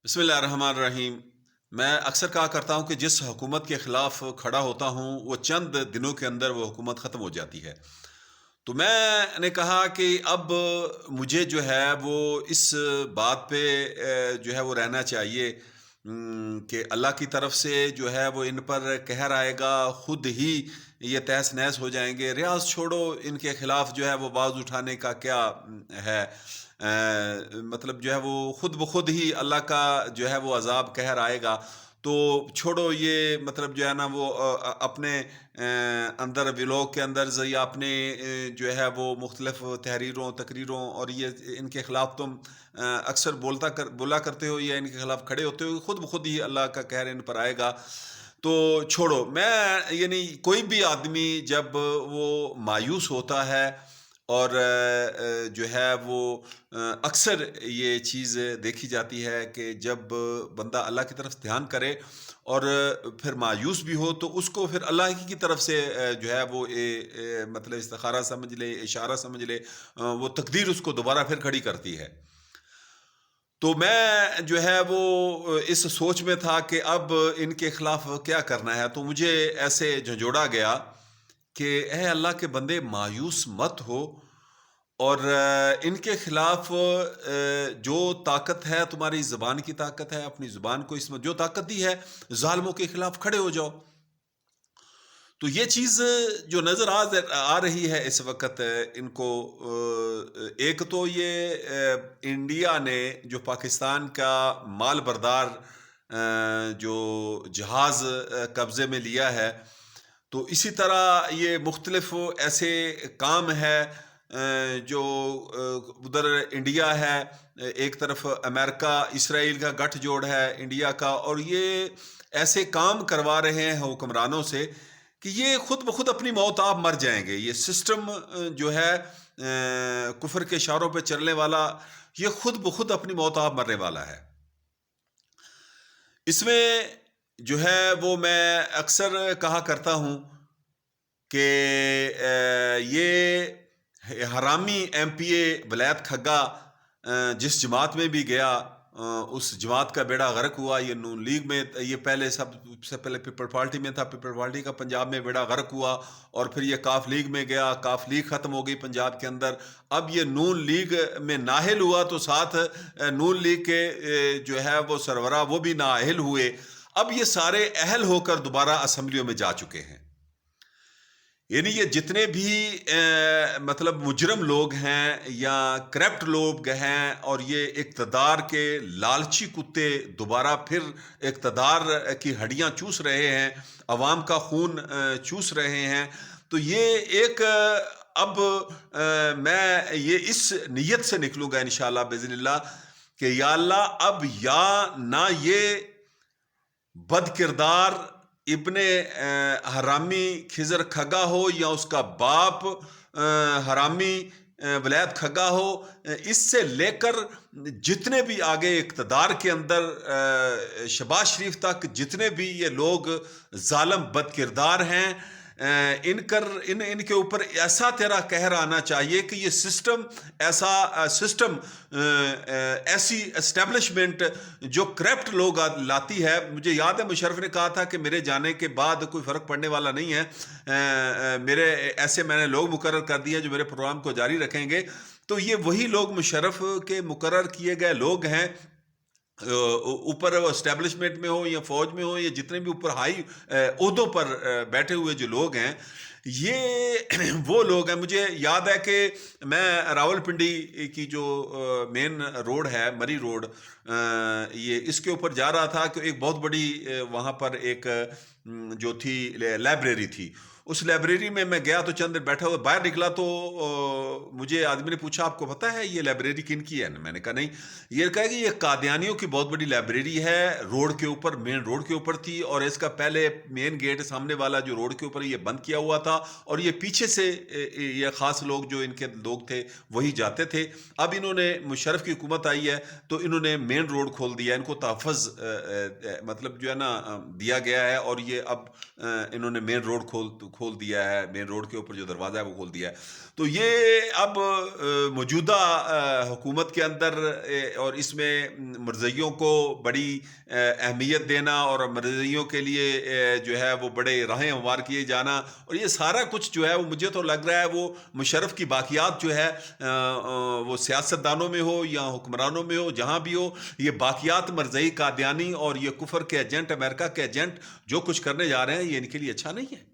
بسم اللہ الرحمن الرحیم۔ میں اکثر کہا کرتا ہوں کہ جس حکومت کے خلاف کھڑا ہوتا ہوں وہ چند دنوں کے اندر وہ حکومت ختم ہو جاتی ہے۔ تو میں نے کہا کہ اب مجھے جو ہے وہ اس بات پہ جو ہے وہ رہنا چاہیے کہ اللہ کی طرف سے جو ہے وہ ان پر قہر آئے گا، خود ہی یہ تہس نہس ہو جائیں گے۔ ریاض چھوڑو، ان کے خلاف جو ہے وہ آواز اٹھانے کا کیا ہے؟ مطلب جو ہے وہ خود بخود ہی اللہ کا جو ہے وہ عذاب قہر آئے گا۔ تو چھوڑو یہ مطلب جو ہے نا وہ اپنے اندر ولاگ کے اندر یا اپنے جو ہے وہ مختلف تحریروں تقریروں اور یہ ان کے خلاف تم اکثر بولا کرتے ہو یا ان کے خلاف کھڑے ہوتے ہو، خود بخود ہی اللہ کا قہر ان پر آئے گا۔ تو چھوڑو، میں یعنی کوئی بھی آدمی جب وہ مایوس ہوتا ہے اور جو ہے وہ اکثر یہ چیز دیکھی جاتی ہے کہ جب بندہ اللہ کی طرف دھیان کرے اور پھر مایوس بھی ہو تو اس کو پھر اللہ ہی کی طرف سے جو ہے وہ مطلب استخارہ سمجھ لے، اشارہ سمجھ لے، وہ تقدیر اس کو دوبارہ پھر کھڑی کرتی ہے۔ تو میں جو ہے وہ اس سوچ میں تھا کہ اب ان کے خلاف کیا کرنا ہے، تو مجھے ایسے جھنجھوڑا گیا کہ اے اللہ کے بندے، مایوس مت ہو اور ان کے خلاف جو طاقت ہے، تمہاری زبان کی طاقت ہے، اپنی زبان کو اس میں جو طاقت دی ہے، ظالموں کے خلاف کھڑے ہو جاؤ۔ تو یہ چیز جو نظر آ رہی ہے اس وقت ان کو، ایک تو یہ انڈیا نے جو پاکستان کا مال بردار جو جہاز قبضے میں لیا ہے، تو اسی طرح یہ مختلف ایسے کام ہے جو ادھر انڈیا ہے، ایک طرف امریکہ اسرائیل کا گٹھ جوڑ ہے انڈیا کا، اور یہ ایسے کام کروا رہے ہیں حکمرانوں سے کہ یہ خود بخود اپنی موت آپ مر جائیں گے۔ یہ سسٹم جو ہے کفر کے اشاروں پہ چلنے والا، یہ خود بخود اپنی موت آپ مرنے والا ہے۔ اس میں جو ہے وہ میں اکثر کہا کرتا ہوں کہ یہ حرامی ایم پی اے ولایت کھگا جس جماعت میں بھی گیا، اس جماعت کا بیڑا غرق ہوا۔ یہ نون لیگ میں، یہ پہلے سب سے پہلے پیپل پارٹی میں تھا، پیپل پارٹی کا پنجاب میں بیڑا غرق ہوا، اور پھر یہ کاف لیگ میں گیا، کاف لیگ ختم ہو گئی پنجاب کے اندر۔ اب یہ نون لیگ میں نااہل ہوا تو ساتھ نون لیگ کے جو ہے وہ سربراہ وہ بھی نااہل ہوئے۔ اب یہ سارے اہل ہو کر دوبارہ اسمبلیوں میں جا چکے ہیں۔ یعنی یہ جتنے بھی مطلب مجرم لوگ ہیں یا کرپٹ لوگ ہیں، اور یہ اقتدار کے لالچی کتے دوبارہ پھر اقتدار کی ہڈیاں چوس رہے ہیں، عوام کا خون چوس رہے ہیں، تو یہ ایک اب میں یہ اس نیت سے نکلوں گا انشاءاللہ باذن اللہ کہ یا اللہ، اب یا نہ یہ بد کردار ابن حرامی خضر کھگا ہو یا اس کا باپ حرامی ولایت کھگا ہو، اس سے لے کر جتنے بھی آگے اقتدار کے اندر شہباز شریف تک جتنے بھی یہ لوگ ظالم بد کردار ہیں، ان کے اوپر ایسا تیرا قہر آنا چاہیے کہ یہ سسٹم ایسی اسٹیبلشمنٹ جو کرپٹ لوگ لاتی ہے۔ مجھے یاد ہے مشرف نے کہا تھا کہ میرے جانے کے بعد کوئی فرق پڑنے والا نہیں ہے، میرے ایسے میں نے لوگ مقرر کر دیے جو میرے پروگرام کو جاری رکھیں گے۔ تو یہ وہی لوگ مشرف کے مقرر کیے گئے لوگ ہیں، اوپر اسٹیبلشمنٹ میں ہو یا فوج میں ہو یا جتنے بھی اوپر ہائی عہدوں پر بیٹھے ہوئے جو لوگ ہیں، یہ وہ لوگ ہیں۔ مجھے یاد ہے کہ میں راول پنڈی کی جو مین روڈ ہے، مری روڈ، یہ اس کے اوپر جا رہا تھا کہ ایک بہت بڑی وہاں پر ایک جو تھی لائبریری تھی۔ اس لائبریری میں گیا تو چند دیر بیٹھا ہوا، باہر نکلا تو مجھے آدمی نے پوچھا آپ کو پتہ ہے یہ لائبریری کن کی ہے؟ میں نے کہا نہیں۔ یہ کہا کہ یہ قادیانیوں کی بہت بڑی لائبریری ہے، روڈ کے اوپر، مین روڈ کے اوپر تھی، اور اس کا پہلے مین گیٹ سامنے والا جو روڈ کے اوپر یہ بند کیا ہوا تھا، اور یہ پیچھے سے یہ خاص لوگ جو ان کے لوگ تھے وہی جاتے تھے۔ اب انہوں نے مشرف کی حکومت آئی ہے تو انہوں نے مین مین روڈ کھول دیا ہے، ان کو تحفظ مطلب جو ہے نا دیا گیا ہے، اور یہ اب انہوں نے مین روڈ کھول دیا ہے، مین روڈ کے اوپر جو دروازہ ہے وہ کھول دیا ہے. تو یہ اب موجودہ حکومت کے اندر اور اس میں مرزائیوں کو بڑی اہمیت دینا اور مرزائیوں کے لیے جو ہے وہ بڑے راہیں ہموار کیے جانا، اور یہ سارا کچھ جو ہے وہ مجھے تو لگ رہا ہے وہ مشرف کی باقیات جو ہے وہ سیاستدانوں میں ہو یا حکمرانوں میں ہو، جہاں بھی ہو، یہ باقیات مرزائی قادیانی اور یہ کفر کے ایجنٹ، امریکہ کے ایجنٹ جو کچھ کرنے جا رہے ہیں، یہ ان کے لیے اچھا نہیں ہے.